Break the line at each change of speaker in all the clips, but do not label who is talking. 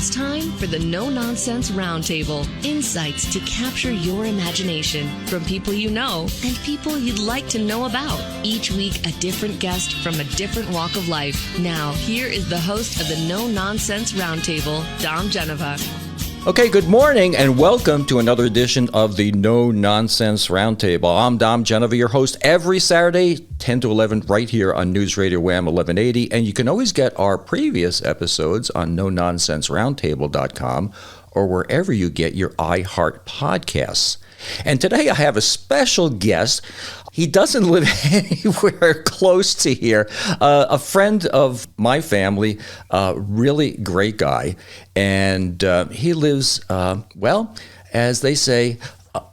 It's time for the No Nonsense Roundtable. Insights to capture your imagination from people you know and people you'd like to know about. Each week, a different guest from a different walk of life. Now, here is the host of the No Nonsense Roundtable, Dom Genova.
Okay, good morning and welcome to another edition of the No Nonsense Roundtable. I'm Dom Genova, your host every Saturday, 10 to 11, right here on News Radio Wham 1180. And you can always get our previous episodes on NoNonsenseRoundtable.com or wherever you get your iHeart podcasts. And today I have a special guest. He doesn't live anywhere close to here. A friend of my family, really great guy. And he lives, as they say,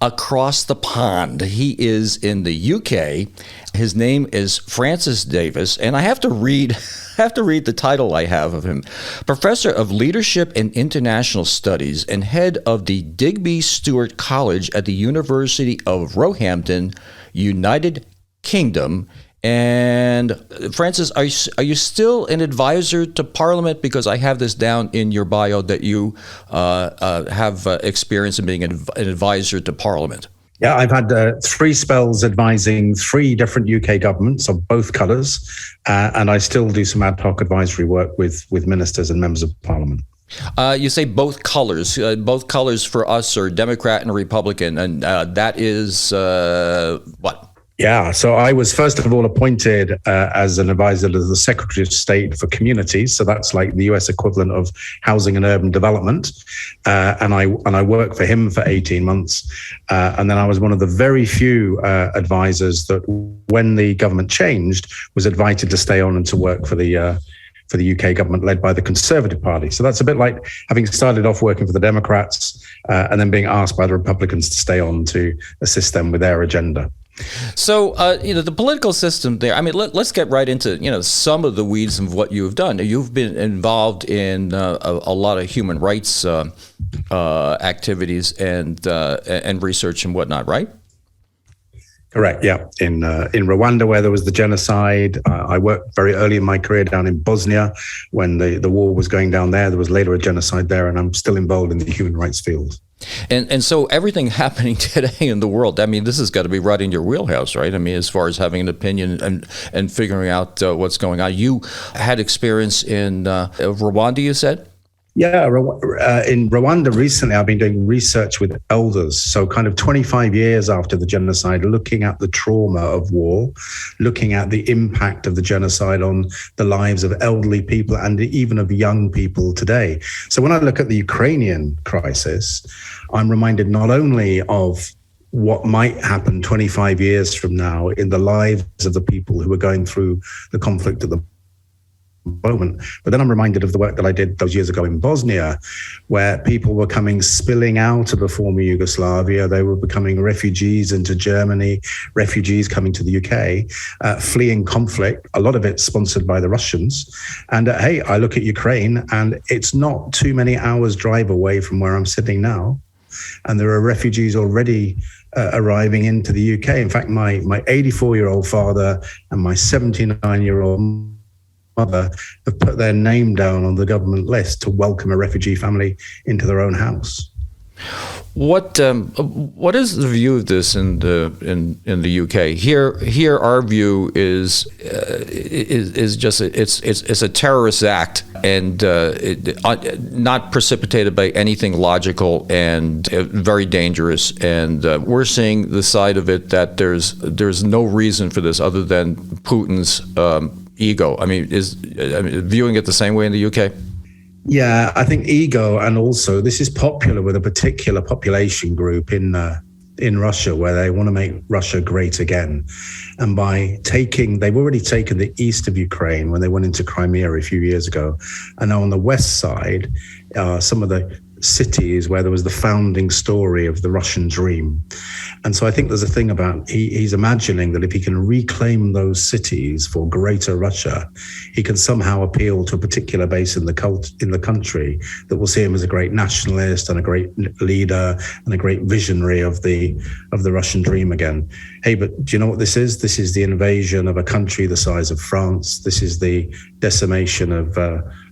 across the pond. He is in the UK. His name is Francis Davis. And I have to read the title I have of him. Professor of Leadership and International Studies and head of the Digby Stuart College at the University of Roehampton, United Kingdom. And Francis, are you still an advisor to Parliament? Because I have this down in your bio that you have experience in being an advisor to Parliament.
Yeah, I've had 3 spells advising 3 different UK governments of both colours, and I still do some ad hoc advisory work with ministers and members of Parliament.
You say both colors. Both colors for us are Democrat and Republican, and that is what?
Yeah, so I was first of all appointed as an advisor to the Secretary of State for Communities. So that's like the US equivalent of Housing and Urban Development. And I worked for him for 18 months. And then I was one of the very few advisors that when the government changed was invited to stay on and to work for the UK government led by the Conservative Party. So that's a bit like having started off working for the Democrats and then being asked by the Republicans to stay on to assist them with their agenda.
So, the political system there, I mean, let's get right into, some of the weeds of what you've done. You've been involved in a lot of human rights activities and research and whatnot, right?
Correct. Yeah. In Rwanda, where there was the genocide, I worked very early in my career down in Bosnia when the war was going down there. There was later a genocide there, and I'm still involved in the human rights field.
And so everything happening today in the world, I mean, this has got to be right in your wheelhouse, right? I mean, as far as having an opinion and figuring out what's going on. You had experience in Rwanda, you said?
Yeah, in Rwanda recently, I've been doing research with elders. So kind of 25 years after the genocide, looking at the trauma of war, looking at the impact of the genocide on the lives of elderly people and even of young people today. So when I look at the Ukrainian crisis, I'm reminded not only of what might happen 25 years from now in the lives of the people who are going through the conflict at the moment. But then I'm reminded of the work that I did those years ago in Bosnia, where people were spilling out of the former Yugoslavia. They were becoming refugees into Germany, refugees coming to the UK, fleeing conflict, a lot of it sponsored by the Russians. And hey, I look at Ukraine and it's not too many hours drive away from where I'm sitting now. And there are refugees already arriving into the UK. In fact, my 84-year-old father and my 79-year-old mother have put their name down on the government list to welcome a refugee family into their own house.
What is the view of this in the UK? Here, our view is just it's a terrorist act and not precipitated by anything logical and very dangerous. And we're seeing the side of it that there's no reason for this other than Putin's ego. I mean, viewing it the same way in the UK?
Yeah, I think ego, and also this is popular with a particular population group in Russia where they want to make Russia great again. And they've already taken the east of Ukraine when they went into Crimea a few years ago. And now on the west side, some of the cities where there was the founding story of the Russian dream. And so I think there's a thing about he's imagining that if he can reclaim those cities for greater Russia, he can somehow appeal to a particular base in the country that will see him as a great nationalist and a great leader and a great visionary of the Russian dream again. Hey, but do you know what this is? This is the invasion of a country the size of France. This is the decimation of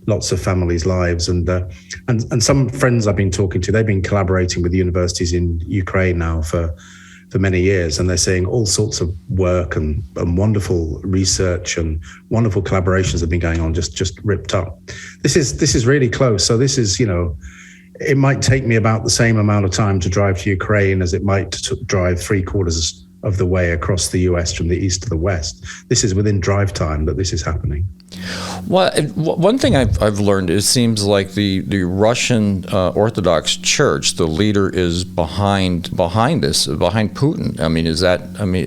lots of families' lives. And some friends I've been talking to, they've been collaborating with universities in Ukraine now for many years, and they're seeing all sorts of work and wonderful research and wonderful collaborations have been going on, just ripped up. This is really close. So this is, it might take me about the same amount of time to drive to Ukraine as it might drive 3/4 of the way across the US from the east to the west. This is within drive time that this is happening.
Well, one thing I've learned, it seems like the Russian Orthodox Church, the leader is behind this, behind Putin.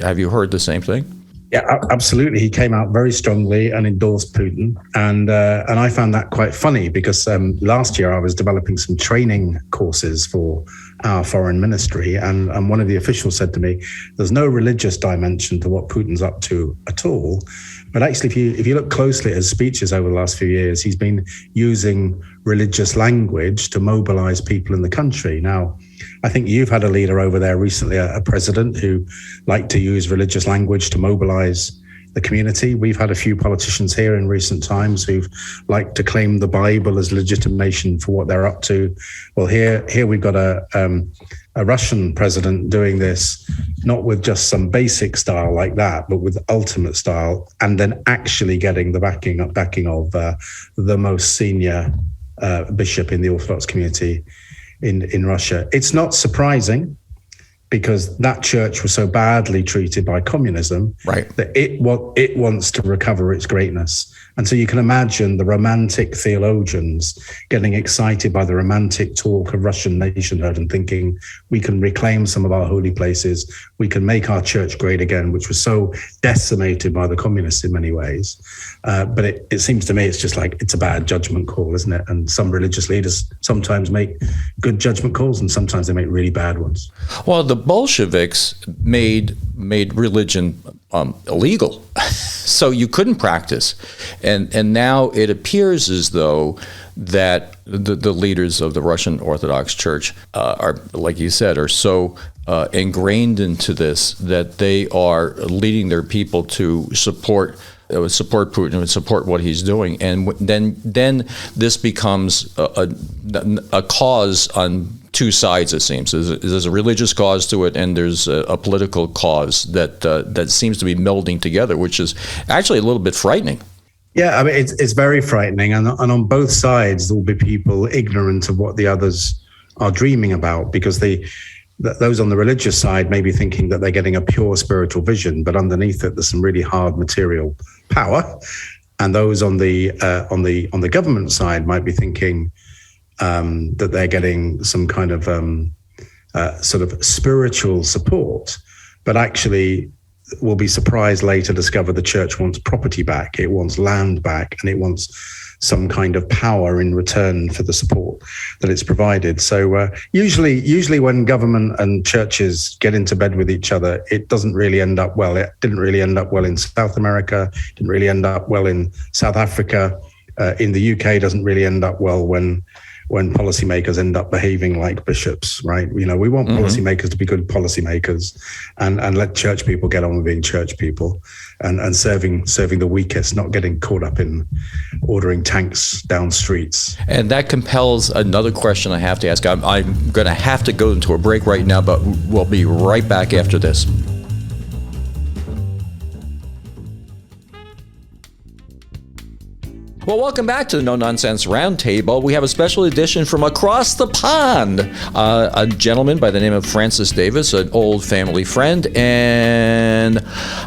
Have you heard the same thing?
Yeah, absolutely. He came out very strongly and endorsed Putin, and I found that quite funny because last year I was developing some training courses for our foreign ministry, and one of the officials said to me, "There's no religious dimension to what Putin's up to at all." But actually, if you look closely at his speeches over the last few years, he's been using religious language to mobilize people in the country. Now, I think you've had a leader over there recently, a president who liked to use religious language to mobilize the community. We've had a few politicians here in recent times who've liked to claim the Bible as legitimation for what they're up to. Well, here we've got a Russian president doing this, not with just some basic style like that, but with ultimate style, and then actually getting the backing of the most senior bishop in the Orthodox community in Russia. It's not surprising, because that church was so badly treated by communism,
right,
that it wants to recover its greatness. And so you can imagine the romantic theologians getting excited by the romantic talk of Russian nationhood and thinking, we can reclaim some of our holy places, we can make our church great again, which was so decimated by the communists in many ways. But it seems to me it's just like, it's a bad judgment call, isn't it? And some religious leaders sometimes make good judgment calls and sometimes they make really bad ones.
Well, the Bolsheviks made religion illegal, so you couldn't practice, and now it appears as though that the leaders of the Russian Orthodox Church are, like you said, are so ingrained into this that they are leading their people to support Putin and support what he's doing, and then this becomes a cause on two sides. It seems there's a religious cause to it, and there's a political cause that seems to be melding together, which is actually a little bit frightening.
Yeah, I mean it's very frightening, and on both sides there will be people ignorant of what the others are dreaming about, because those on the religious side may be thinking that they're getting a pure spiritual vision, but underneath it, there's some really hard material power. And those on the government side might be thinking that they're getting some kind of sort of spiritual support, but actually will be surprised later to discover the church wants property back, it wants land back, and it wants some kind of power in return for the support that it's provided. So usually when government and churches get into bed with each other, it doesn't really end up well. It didn't really end up well in South America, didn't really end up well in South Africa. In the UK, doesn't really end up well when policymakers end up behaving like bishops, right? We want policymakers to be good policymakers and let church people get on with being church people and serving the weakest, not getting caught up in ordering tanks down streets.
And that compels another question I have to ask. I'm going to have to go into a break right now, but we'll be right back after this. Well, welcome back to the No Nonsense Roundtable. We have a special edition from across the pond. A gentleman by the name of Francis Davis, an old family friend, and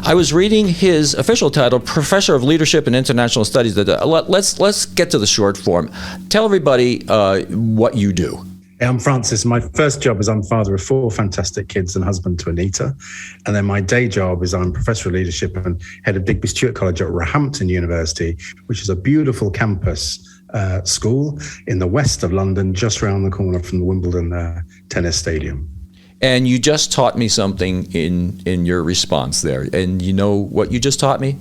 I was reading his official title, Professor of Leadership and International Studies. Let's get to the short form. Tell everybody what you do.
I'm Francis. My first job is I'm father of 4 fantastic kids and husband to Anita. And then my day job is I'm Professor of Leadership and head of Digby Stuart College at Roundtable University, which is a beautiful campus school in the west of London, just around the corner from the Wimbledon tennis stadium.
And you just taught me something in your response there. And you know what you just taught me?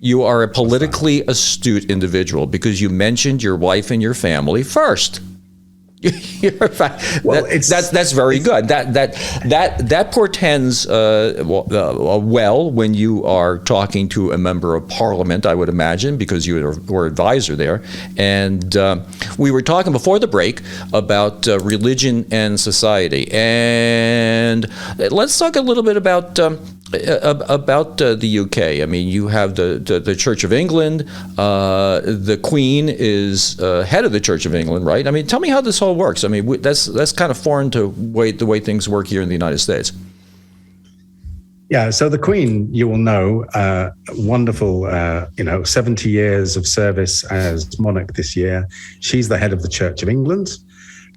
You are a politically astute individual because you mentioned your wife and your family first.
Well,
that's very good. That portends well when you are talking to a member of parliament, I would imagine, because you were advisor there. And we were talking before the break about religion and society, and let's talk a little bit about the UK. I mean, you have the Church of England. The Queen is head of the Church of England, right? I mean, tell me how this all works. I mean, that's kind of foreign to the way things work here in the United States.
Yeah, so the Queen, you will know, wonderful, 70 years of service as monarch this year. She's the head of the Church of England.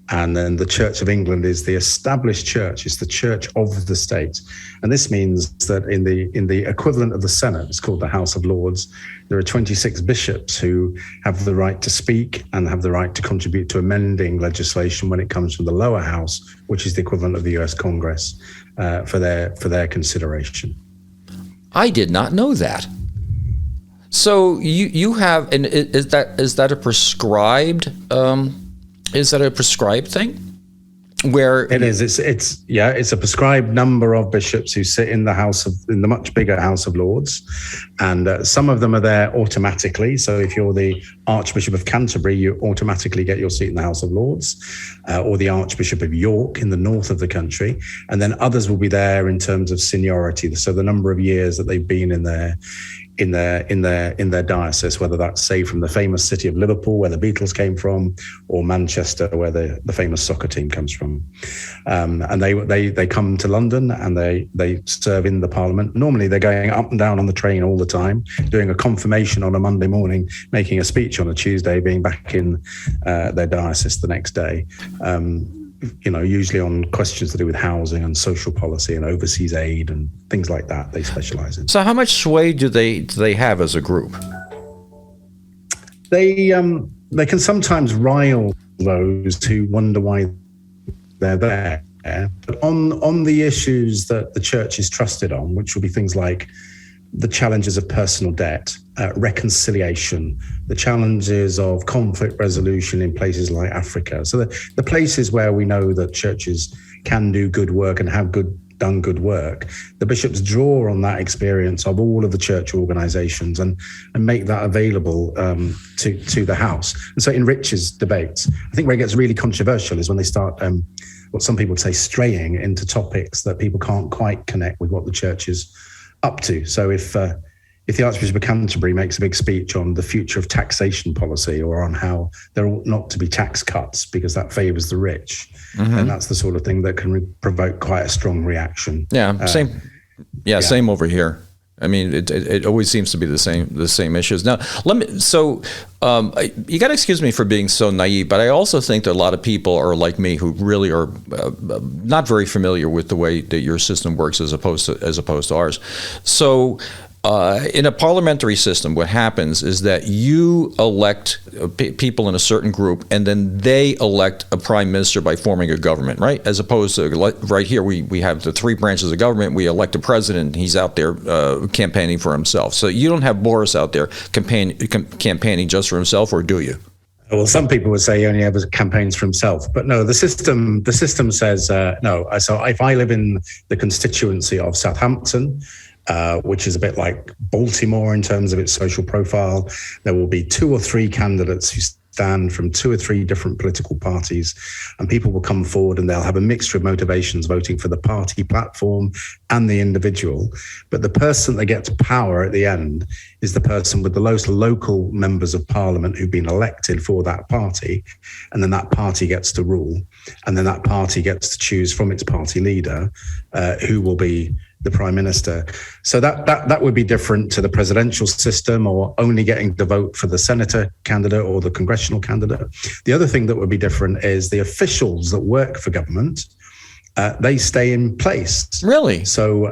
And then the Church of England is the established church. It's the church of the state. And this means that in the equivalent of the Senate, it's called the House of Lords, there are 26 bishops who have the right to speak and have the right to contribute to amending legislation when it comes from the lower house, which is the equivalent of the US Congress, for their consideration. I
did not know that. So you have, and is that a prescribed? Is that a prescribed thing? Where
it is, it's a prescribed number of bishops who sit in the much bigger House of Lords, and some of them are there automatically. So if you're the Archbishop of Canterbury, you automatically get your seat in the House of Lords, or the Archbishop of York in the north of the country, and then others will be there in terms of seniority. So the number of years that they've been in their diocese, whether that's, say, from the famous city of Liverpool, where the Beatles came from, or Manchester, where the famous soccer team comes from. And they come to London and they serve in the Parliament. Normally they're going up and down on the train all the time, doing a confirmation on a Monday morning, making a speech on a Tuesday, being back in their diocese the next day. Usually on questions to do with housing and social policy and overseas aid and things like that, they specialize in.
So how much sway do they have as a group?
They can sometimes rile those who wonder why they're there. But on the issues that the church is trusted on, which will be things like the challenges of personal debt, reconciliation, the challenges of conflict resolution in places like Africa. So the places where we know that churches can do good work and have done good work, the bishops draw on that experience of all of the church organizations and make that available to the house. And so it enriches debates. I think where it gets really controversial is when they start what some people would say straying into topics that people can't quite connect with what the church is up to. So if the Archbishop of Canterbury makes a big speech on the future of taxation policy or on how there ought not to be tax cuts because that favors the rich, then that's the sort of thing that can provoke quite a strong reaction.
Same over here. I mean, it always seems to be the same issues. Now, you got to excuse me for being so naive, but I also think that a lot of people are like me who really are not very familiar with the way that your system works as opposed to ours. So, in a parliamentary system, what happens is that you elect people in a certain group, and then they elect a prime minister by forming a government, right? As opposed to right here, we have the three branches of government. We elect a president. He's out there campaigning for himself. So you don't have Boris out there campaigning just for himself, or do you?
Well, some people would say he only ever campaigns for himself, but no, the system says no. So if I live in the constituency of Southampton, which is a bit like Baltimore in terms of its social profile, there will be two or three candidates who stand from two or three different political parties, and people will come forward and they'll have a mixture of motivations voting for the party platform and the individual. But the person that gets power at the end is the person with the most local members of parliament who've been elected for that party. And then that party gets to rule. And then that party gets to choose from its party leader who will be the prime minister. So that would be different to the presidential system, or only getting to vote for the senator candidate or the congressional candidate. The other thing that would be different is the officials that work for government, they stay in place.
Really?
So,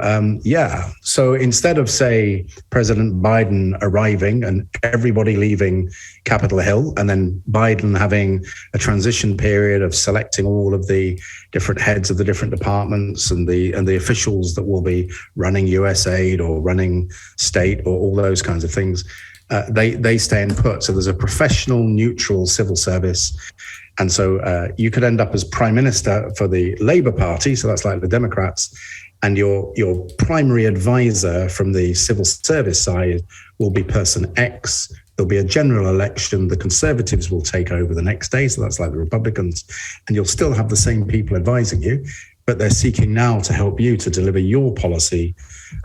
So instead of, say, President Biden arriving and everybody leaving Capitol Hill, and then Biden having a transition period of selecting all of the different heads of the different departments and the officials that will be running USAID or running state or all those kinds of things, they stay in put. So there's a professional, neutral civil service. And so you could end up as prime minister for the Labour Party, so that's like the Democrats, and your primary advisor from the civil service side will be person X. There'll be a general election. The Conservatives will take over the next day, so that's like the Republicans, and you'll still have the same people advising you, but they're seeking now to help you to deliver your policy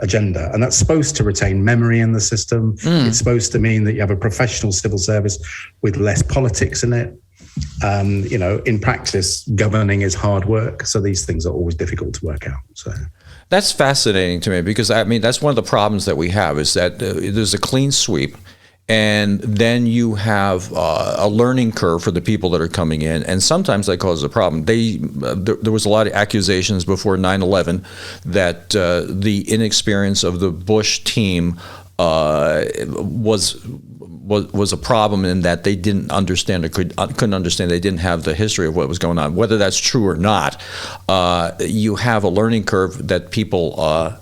agenda. And that's supposed to retain memory in the system. It's supposed to mean that you have a professional civil service with less politics in it. In practice, governing is hard work. So these things are always difficult to work out. So
that's fascinating to me, because I mean, that's one of the problems that we have, is that there's a clean sweep. And then you have a learning curve for the people that are coming in, and sometimes that causes a problem. There was a lot of accusations before 9/11 that the inexperience of the Bush team was a problem, in that they didn't understand or couldn't understand. They didn't have the history of what was going on. Whether that's true or not, you have a learning curve that people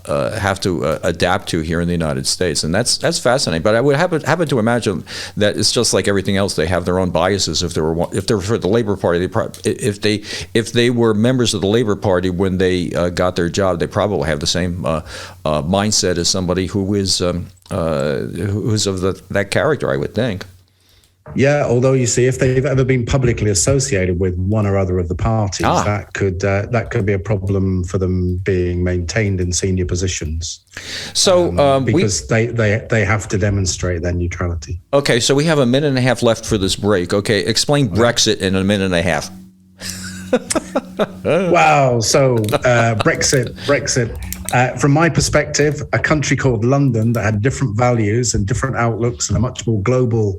have to adapt to here in the United States, and that's fascinating. But I would happen to imagine that it's just like everything else. They have their own biases. If they're for the Labor Party, if they were members of the Labor Party when they got their job, they probably have the same mindset as somebody who is who's of that character, I would think.
Yeah, although you see, if they've ever been publicly associated with one or other of the parties, that could be a problem for them being maintained in senior positions.
So
because they have to demonstrate their neutrality.
Okay, so we have a minute and a half left for this break. Okay, explain Brexit in a minute and a half.
Wow. So Brexit. From my perspective, a country called London that had different values and different outlooks and a much more global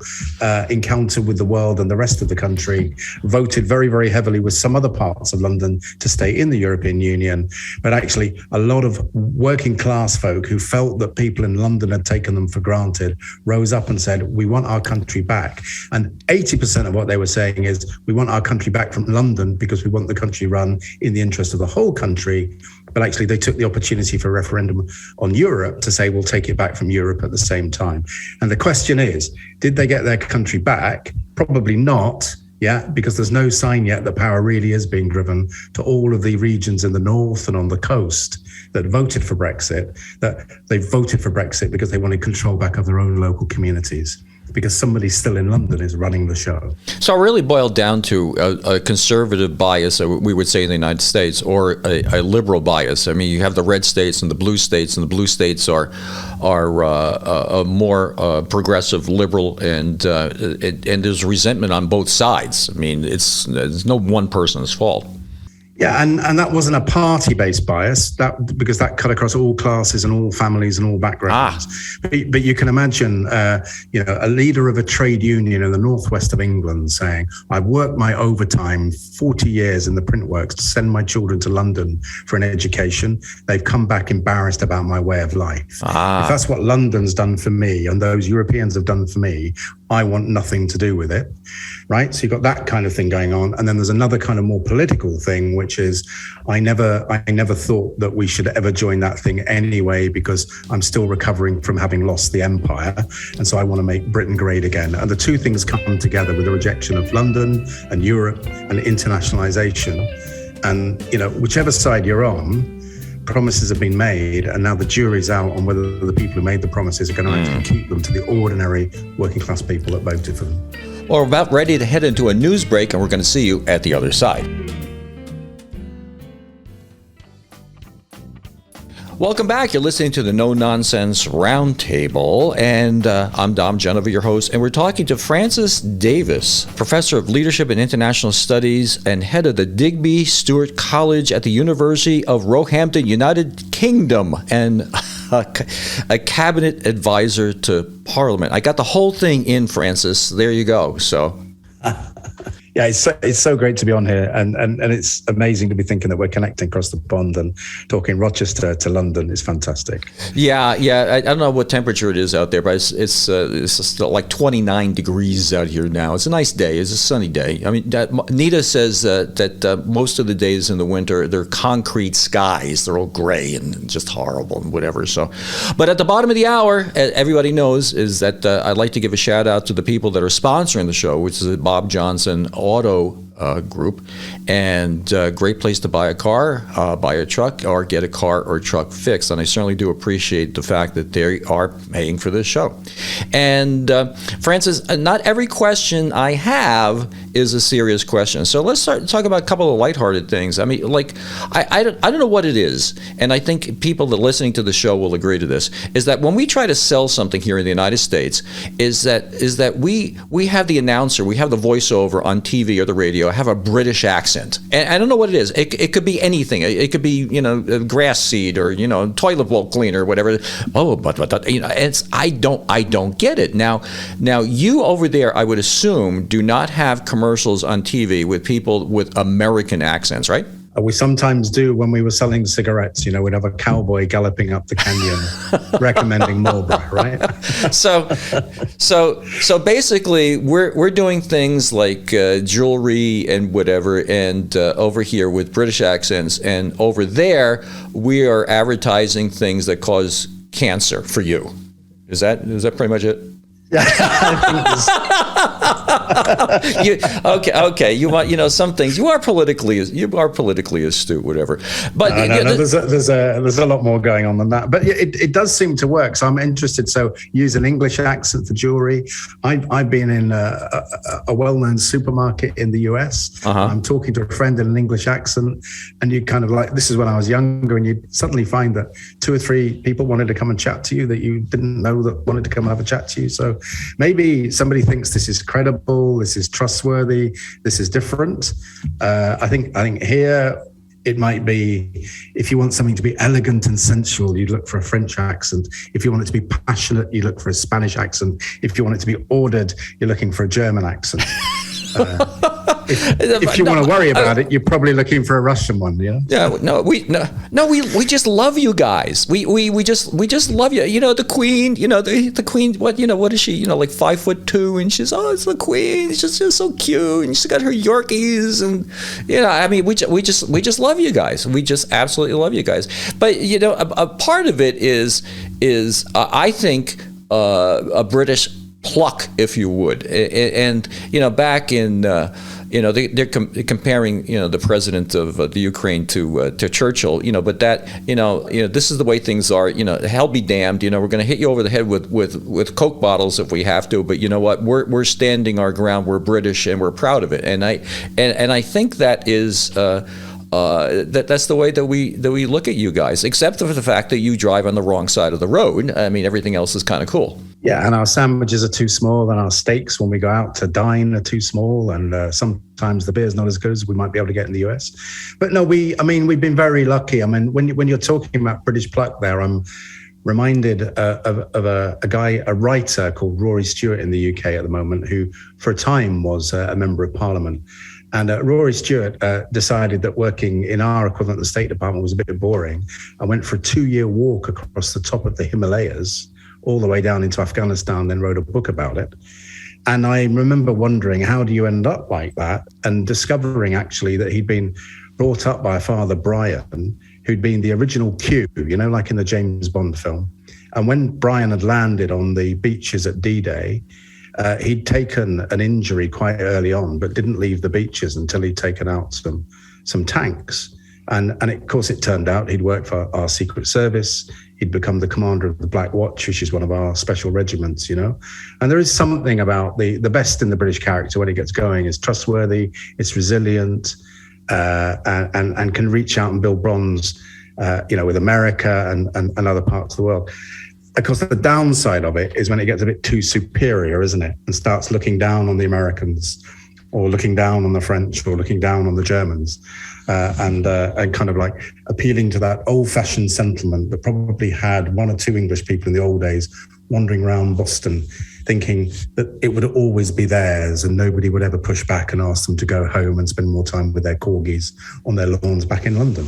encounter with the world and the rest of the country voted very, very heavily with some other parts of London to stay in the European Union. But actually, a lot of working class folk who felt that people in London had taken them for granted rose up and said, we want our country back. And 80% of what they were saying is, we want our country back from London because we want the country run in the interest of the whole country. But actually, they took the opportunity for a referendum on Europe to say, we'll take it back from Europe at the same time. And the question is, did they get their country back? Probably not, because there's no sign yet that power really is being driven to all of the regions in the north and on the coast that voted for Brexit, that they voted for Brexit because they wanted control back of their own local communities, because somebody still in London is running the show. So
it really boiled down to a conservative bias, we would say, in the United States, or a liberal bias. I mean, you have the red states and the blue states are a more progressive liberal, and there's resentment on both sides. I mean, it's no one person's fault.
Yeah, and that wasn't a party-based bias, because that cut across all classes and all families and all backgrounds. But you can imagine, a leader of a trade union in the northwest of England saying, "I've worked my overtime 40 years in the print works to send my children to London for an education. They've come back embarrassed about my way of life. If that's what London's done for me and those Europeans have done for me, I want nothing to do with it." Right? So you've got that kind of thing going on. And then there's another kind of more political thing, which is I never thought that we should ever join that thing anyway, because I'm still recovering from having lost the empire. And so I want to make Britain great again. And the two things come together with the rejection of London and Europe and internationalization. And, whichever side you're on, promises have been made, and now the jury's out on whether the people who made the promises are going to actually keep them to the ordinary working class people that voted for them.
Well, we're about ready to head into a news break, and we're going to see you at the other side. Welcome back. You're listening to the No Nonsense Roundtable, and I'm Dom Genova, your host, and we're talking to Francis Davis, Professor of Leadership and International Studies and head of the Digby Stuart College at the University of Roehampton, United Kingdom, and a cabinet advisor to Parliament. I got the whole thing in, Francis. There you go. So.
Yeah, it's so great to be on here, and it's amazing to be thinking that we're connecting across the pond and talking Rochester to London. It's fantastic.
Yeah. I don't know what temperature it is out there, but it's like 29 degrees out here now. It's a nice day. It's a sunny day. I mean, Nita says that most of the days in the winter, they're concrete skies. They're all gray and just horrible and whatever. So, but at the bottom of the hour, everybody knows is that I'd like to give a shout out to the people that are sponsoring the show, which is Bob Johnson Auto group, and great place to buy a car, buy a truck, or get a car or truck fixed. And I certainly do appreciate the fact that they are paying for this show. And Francis, not every question I have is a serious question. So let's talk about a couple of lighthearted things. I mean, like, I don't know what it is, and I think people that are listening to the show will agree to this, is that when we try to sell something here in the United States, is that we have the announcer, we have the voiceover on TV or the radio, have a British accent. And I don't know what it is. It could be anything. It could be, grass seed or, toilet bowl cleaner or whatever. Oh, but I don't get it. Now you over there, I would assume, do not have commercials on TV with people with American accents, right?
We sometimes do when we were selling cigarettes. We'd have a cowboy galloping up the canyon recommending Marlboro, right?
So basically, we're doing things like jewelry and whatever, and over here with British accents, and over there we are advertising things that cause cancer for you. Is that pretty much it? Okay. You want, some things you are politically astute, whatever. But
no, there's a lot more going on than that. But it does seem to work. So I'm interested. So use an English accent for jewelry. I've been in a well-known supermarket in the US. Uh-huh. I'm talking to a friend in an English accent, and you kind of like, this is when I was younger, and you suddenly find that 2 or 3 people wanted to come and chat to you that you didn't know that wanted to come and have a chat to you. So maybe somebody thinks this is credible, this is trustworthy, this is different. I think here it might be, if you want something to be elegant and sensual, you look for a French accent. If you want it to be passionate, you look for a Spanish accent. If you want it to be ordered, you're looking for a German accent. If you want to worry about it, you're probably looking for a Russian one,
Yeah, we just love you guys. We just love you. The Queen. The Queen. What is she? Like 5'2", and she's it's the Queen. She's just so cute, and she's got her Yorkies, and we just love you guys. We just absolutely love you guys. But a part of it is I think a British pluck, if you would, and back in they're comparing the president of the Ukraine to Churchill, but that this is the way things are. Hell be damned, we're going to hit you over the head with Coke bottles if we have to, but you know what, we're standing our ground, we're British, and we're proud of it, and I think that is that's the way that we look at you guys, except for the fact that you drive on the wrong side of the road. I mean, everything else is kind of cool.
Yeah, and our sandwiches are too small, and our steaks when we go out to dine are too small, and sometimes the beer's not as good as we might be able to get in the US. But no, we've been very lucky. I mean, when you're talking about British pluck there, I'm reminded of a writer called Rory Stewart in the UK at the moment, who for a time was a member of Parliament. And Rory Stewart decided that working in our equivalent of the State Department was a bit boring. I went for a 2-year walk across the top of the Himalayas, all the way down into Afghanistan, then wrote a book about it. And I remember wondering, how do you end up like that? And discovering actually that he'd been brought up by a father, Brian, who'd been the original Q, like in the James Bond film. And when Brian had landed on the beaches at D-Day, he'd taken an injury quite early on, but didn't leave the beaches until he'd taken out some tanks. And of course, it turned out he'd worked for our Secret Service. He'd become the commander of the Black Watch, which is one of our special regiments, And there is something about the best in the British character when it gets going. It's trustworthy, it's resilient, and can reach out and build bonds, with America and other parts of the world. Of course, the downside of it is when it gets a bit too superior, isn't it? And starts looking down on the Americans, or looking down on the French, or looking down on the Germans, and kind of like appealing to that old-fashioned sentiment that probably had 1 or 2 English people in the old days wandering around Boston thinking that it would always be theirs and nobody would ever push back and ask them to go home and spend more time with their corgis on their lawns back in London.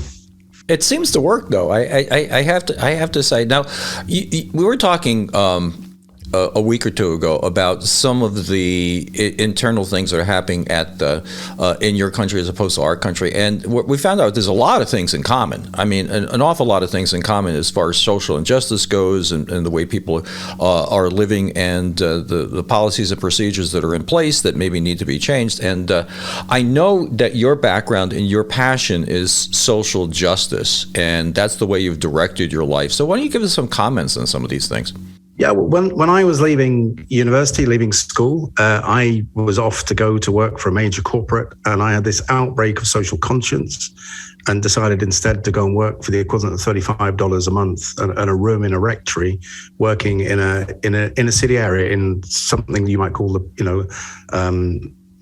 It seems to work, though. I have to say. Now, we were talking a week or two ago about some of the internal things that are happening in your country as opposed to our country. And what we found out there's a lot of things in common. I mean, an awful lot of things in common as far as social injustice goes and the way people are living and the policies and procedures that are in place that maybe need to be changed. And I know that your background and your passion is social justice, and that's the way you've directed your life. So why don't you give us some comments on some of these things?
Yeah, when I was leaving university, leaving school, I was off to go to work for a major corporate, and I had this outbreak of social conscience and decided instead to go and work for the equivalent of $35 a month and a room in a rectory, working in a city area in something you might call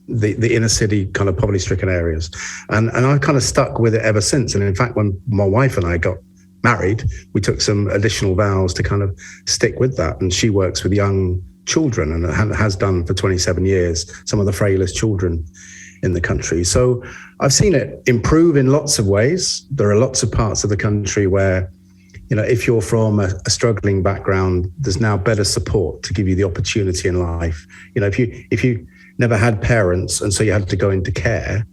the inner city kind of poverty-stricken areas. And I kind of stuck with it ever since. And in fact, when my wife and I got married, we took some additional vows to kind of stick with that. And she works with young children and has done for 27 years, some of the frailest children in the country. So I've seen it improve in lots of ways. There are lots of parts of the country where, if you're from a struggling background, there's now better support to give you the opportunity in life. If you never had parents and so you had to go into care,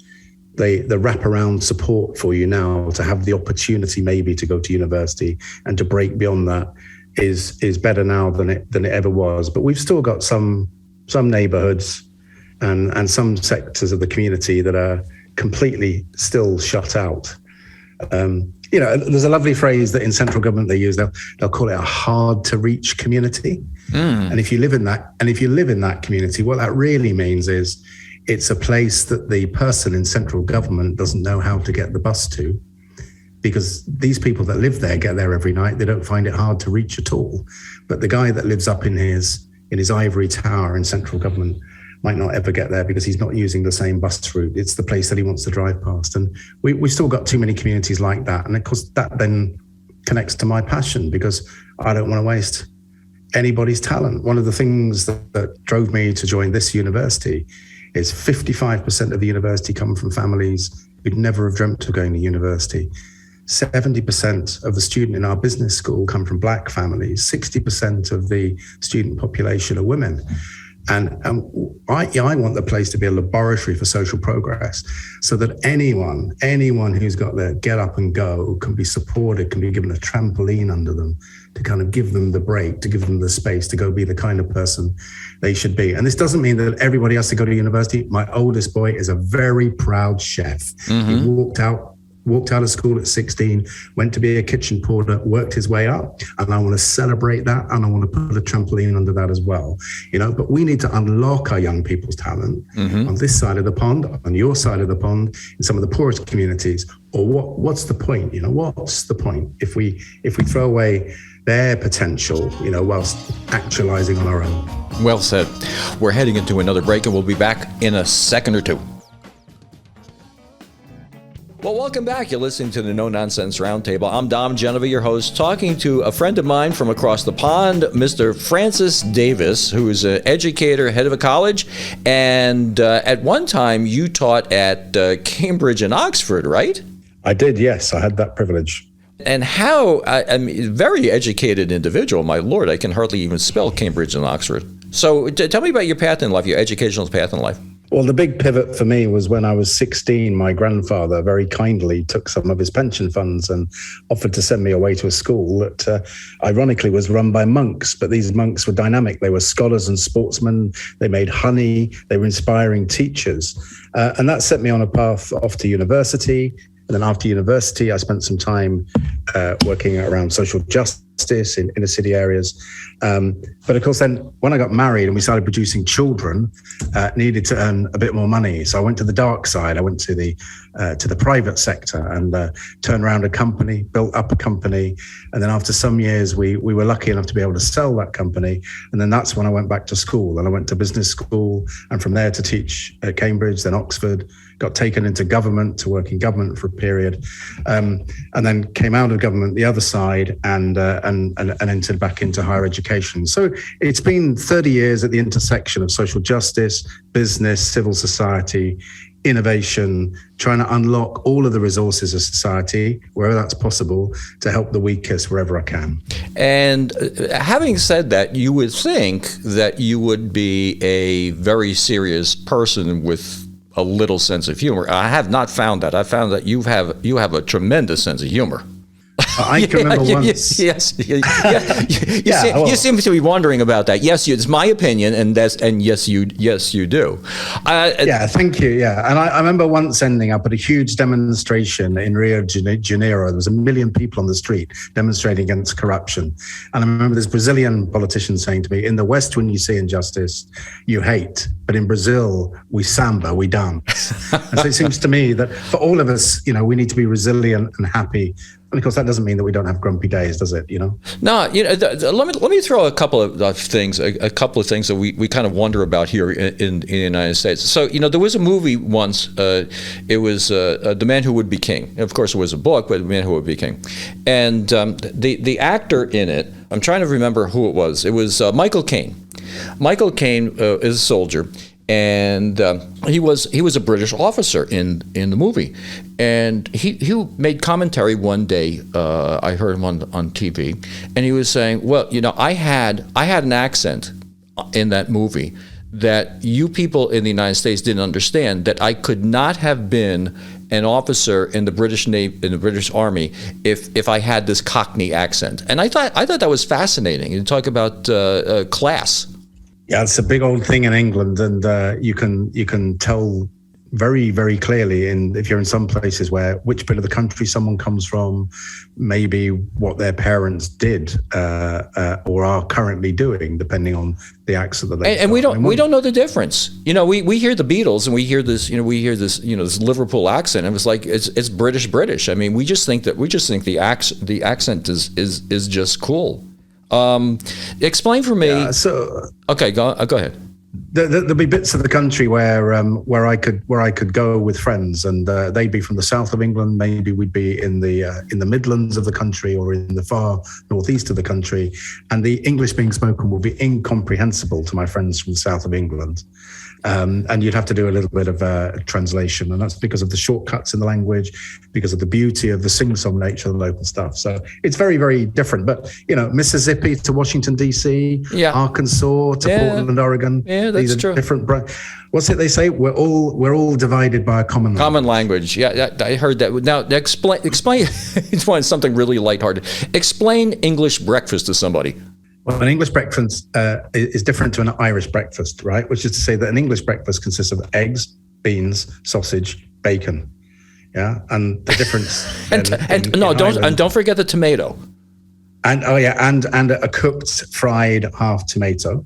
the wraparound support for you now to have the opportunity maybe to go to university and to break beyond that is better now than it ever was. But we've still got some neighborhoods and some sectors of the community that are completely still shut out. There's a lovely phrase that in central government they use. They'll call it a hard to reach community. And if you live in that community, what that really means is it's a place that the person in central government doesn't know how to get the bus to, because these people that live there get there every night. They don't find it hard to reach at all. But the guy that lives up in his ivory tower in central government might not ever get there because he's not using the same bus route. It's the place that he wants to drive past. And we've still got too many communities like that. And of course, that then connects to my passion, because I don't want to waste anybody's talent. One of the things that drove me to join this university is 55% of the university come from families who'd never have dreamt of going to university. 70% of the students in our business school come from Black families. 60% of the student population are women. And I want the place to be a laboratory for social progress, so that anyone who's got their get up and go can be supported, can be given a trampoline under them to kind of give them the break, to give them the space to go be the kind of person they should be. And this doesn't mean that everybody has to go to university. My oldest boy is a very proud chef. Mm-hmm. He walked out of school at 16, went to be a kitchen porter, worked his way up. And I want to celebrate that. And I want to put a trampoline under that as well. But we need to unlock our young people's talent on this side of the pond, on your side of the pond, in some of the poorest communities. Or what's the point? What's the point if we throw away their potential, whilst actualizing on our own?
Well said. We're heading into another break, and we'll be back in a second or two. Well, welcome back. You're listening to the No Nonsense Roundtable. I'm Dom Genova, your host, talking to a friend of mine from across the pond, Mr. Francis Davis, who is an educator, head of a college, and at one time you taught at Cambridge and Oxford, right?
I did, yes. I had that privilege.
And how, I mean, very educated individual, my Lord, I can hardly even spell Cambridge and Oxford. So tell me about your path in life, your educational path in life.
Well, the big pivot for me was when I was 16, my grandfather very kindly took some of his pension funds and offered to send me away to a school that ironically was run by monks, but these monks were dynamic. They were scholars and sportsmen. They made honey. They were inspiring teachers. And that set me on a path off to university. And then after university, I spent some time working around social justice in inner city areas. But of course, then when I got married and we started producing children, needed to earn a bit more money. So I went to the dark side. I went to the private sector and turned around a company, built up a company. And then after some years, we were lucky enough to be able to sell that company. And then that's when I went back to school. And I went to business school, and from there to teach at Cambridge, then Oxford. Got taken into government to work in government for a period, and then came out of government the other side and entered back into higher education. So it's been 30 years at the intersection of social justice, business, civil society, innovation, trying to unlock all of the resources of society, wherever that's possible, to help the weakest wherever I can.
And having said that, you would think that you would be a very serious person with a little sense of humor. I have not found that. I found that you have a tremendous sense of humor.
I can remember once.
Yes. You seem to be wondering about that. Yes, it's my opinion, and yes, you do.
Thank you. Yeah, and I remember once ending up at a huge demonstration in Rio de Janeiro. There was 1 million people on the street demonstrating against corruption, and I remember this Brazilian politician saying to me, "In the West, when you see injustice, you hate, but in Brazil, we samba, we dance." And so it seems to me that for all of us, we need to be resilient and happy. And of course, that doesn't mean that we don't have grumpy days, does it?
No. Let me throw a couple of things. A couple of things that we kind of wonder about here in the United States. So there was a movie once. It was The Man Who Would Be King. Of course, it was a book, but The Man Who Would Be King. And the actor in it, I'm trying to remember who it was. It was Michael Caine. Michael Caine is a soldier. And he was a British officer in the movie, and he made commentary one day. I heard him on TV, and he was saying, "Well, I had an accent in that movie that you people in the United States didn't understand. That I could not have been an officer in the British Navy, in the British Army, if I had this Cockney accent." And I thought that was fascinating. You talk about class.
Yeah, it's a big old thing in England, and you can tell very, very clearly if you're in some places which bit of the country someone comes from, maybe what their parents did or are currently doing, depending on the accent that they.
And we don't know the difference. We hear the Beatles and we hear this this Liverpool accent. And it's like it's British. I mean, we just think the accent is just cool. Explain for me. Okay, go ahead.
There'll be bits of the country where I could go with friends, and they'd be from the south of England. Maybe we'd be in the Midlands of the country or in the far northeast of the country, and the English being spoken will be incomprehensible to my friends from the south of England. And you'd have to do a little bit of translation, and that's because of the shortcuts in the language, because of the beauty of the sing-song nature of the local stuff. So it's very, very different. But Mississippi to Washington D.C., Arkansas to Portland, Oregon.
Yeah, that's true.
Different. What's it they say? We're all divided by a common
language. Yeah, I heard that. Now explain. It's something really lighthearted. Explain English breakfast to somebody.
Well, an English breakfast is different to an Irish breakfast, right? Which is to say that an English breakfast consists of eggs, beans, sausage, bacon. Yeah, and the difference.
don't forget the tomato.
And a cooked fried half tomato,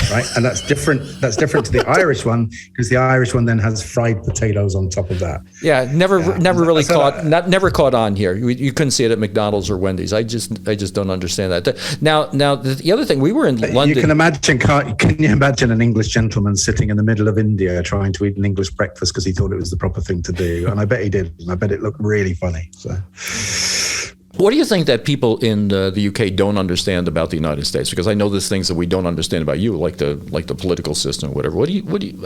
right? And that's different. That's different to the Irish one, because the Irish one then has fried potatoes on top of that.
Yeah, never caught on here. You couldn't see it at McDonald's or Wendy's. I just don't understand that. Now the other thing, we were in London.
You can imagine. Can you imagine an English gentleman sitting in the middle of India trying to eat an English breakfast because he thought it was the proper thing to do? And I bet he did. And I bet it looked really funny. So.
What do you think that people in the UK don't understand about the United States? Because I know there's things that we don't understand about you, like the political system or whatever.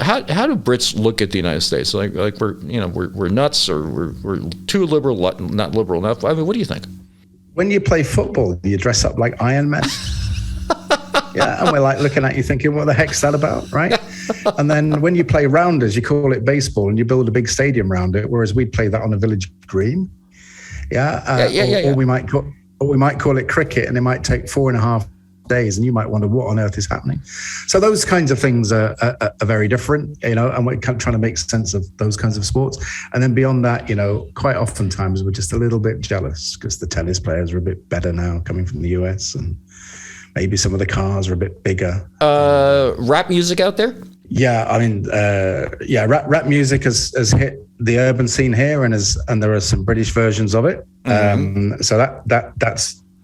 How do Brits look at the United States? Like we're nuts, or we're too liberal, not liberal enough? I mean, what do you think?
When you play football, you dress up like Iron Man. Yeah, and we're like looking at you thinking, what the heck's that about, right? And then when you play rounders, you call it baseball and you build a big stadium around it, whereas we'd play that on a village green. Or we might call it cricket, and it might take 4.5 days, and you might wonder what on earth is happening. So those kinds of things are very different, and we're trying to make sense of those kinds of sports. And then beyond that, quite oftentimes we're just a little bit jealous because the tennis players are a bit better now coming from the US, and maybe some of the cars are a bit bigger.
Rap music out there?
Yeah, I mean, rap music has hit the urban scene here, and there are some British versions of it. Mm-hmm. So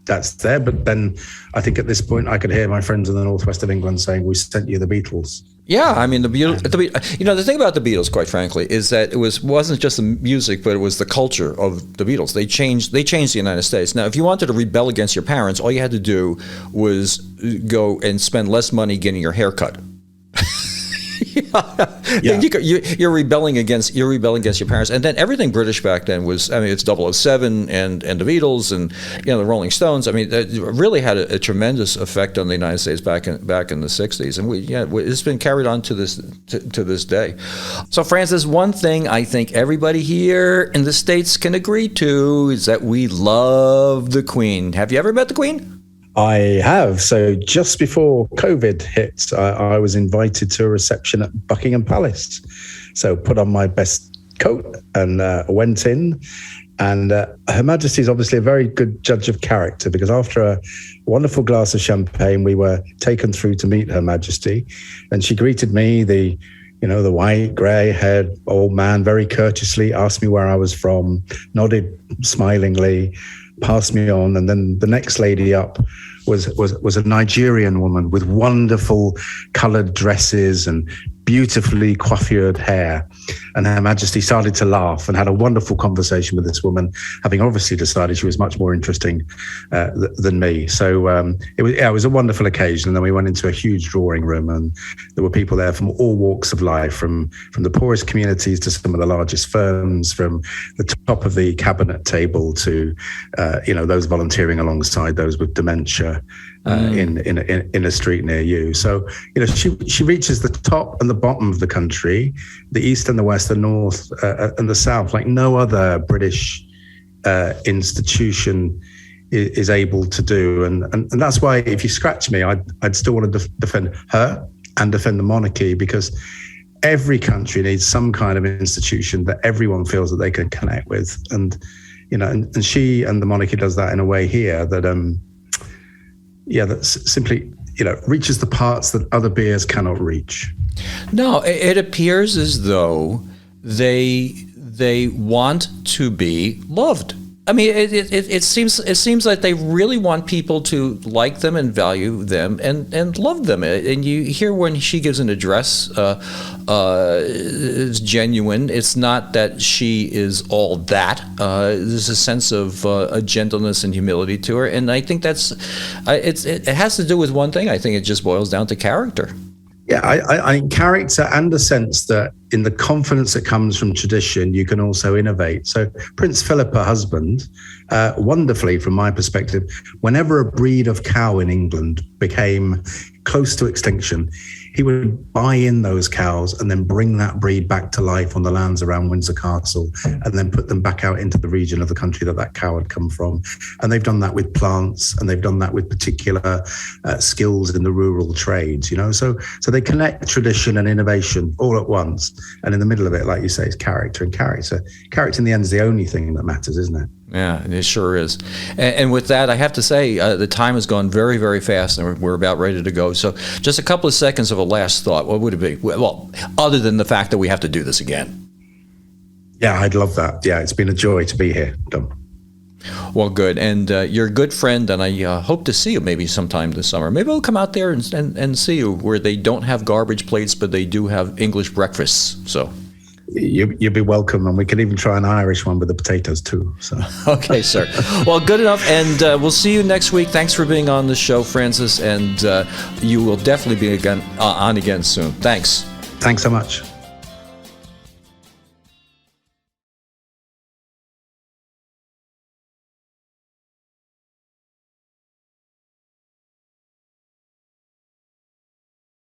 that's there. But then I think at this point I could hear my friends in the northwest of England saying, "We sent you the Beatles."
Yeah, I mean the thing about the Beatles, quite frankly, is that it wasn't just the music, but it was the culture of the Beatles. They changed the United States. Now, if you wanted to rebel against your parents, all you had to do was go and spend less money getting your hair cut.
Yeah.
You're rebelling against your parents, and then everything British back then was. I mean, it's 007 and the Beatles and the Rolling Stones. I mean, it really had a tremendous effect on the United States back in the '60s, and it's been carried on to this day. So, Francis, one thing I think everybody here in the States can agree to is that we love the Queen. Have you ever met the Queen?
I have. So just before COVID hit, I was invited to a reception at Buckingham Palace. So put on my best coat and went in. And Her Majesty is obviously a very good judge of character, because after a wonderful glass of champagne, we were taken through to meet Her Majesty. And she greeted me, the white, grey-haired old man, very courteously, asked me where I was from, nodded smilingly, passed me on, and then the next lady up was a Nigerian woman with wonderful coloured dresses and beautifully coiffured hair. And Her Majesty started to laugh and had a wonderful conversation with this woman, having obviously decided she was much more interesting than me. So it was a wonderful occasion. And then we went into a huge drawing room, and there were people there from all walks of life, from the poorest communities to some of the largest firms, from the top of the cabinet table to those volunteering alongside those with dementia. In a street near you. So, she reaches the top and the bottom of the country, the east and the west, the north and the south, like no other British institution is able to do. And that's why, if you scratch me, I'd still want to defend her and defend the monarchy, because every country needs some kind of institution that everyone feels that they can connect with. And she and the monarchy does that in a way here that that simply, reaches the parts that other beers cannot reach.
No, it appears as though they want to be loved. I mean, it seems like they really want people to like them and value them and love them. And you hear when she gives an address, it's genuine. It's not that she is all that. There's a sense of a gentleness and humility to her, and I think it has to do with one thing. I think it just boils down to character.
Yeah, I think character, and a sense that in the confidence that comes from tradition, you can also innovate. So Prince Philip, her husband, wonderfully from my perspective, whenever a breed of cow in England became close to extinction, he would buy in those cows and then bring that breed back to life on the lands around Windsor Castle, and then put them back out into the region of the country that cow had come from. And they've done that with plants, and they've done that with particular skills in the rural trades, So they connect tradition and innovation all at once. And in the middle of it, like you say, is character. And character in the end is the only thing that matters, isn't it?
Yeah, it sure is. And with that, I have to say, the time has gone very, very fast, and we're about ready to go. So just a couple of seconds of a last thought. What would it be? Well, other than the fact that we have to do this again.
Yeah, I'd love that. Yeah, it's been a joy to be here, Dom.
Well, good. And you're a good friend, and I hope to see you maybe sometime this summer. Maybe we'll come out there and see you where they don't have garbage plates, but they do have English breakfasts. So
you'd be welcome, and we can even try an Irish one with the potatoes too. So
okay, sir. Well, good enough, and we'll see you next week. Thanks for being on the show, Francis, and you will definitely be on again soon. Thanks.
Thanks so much.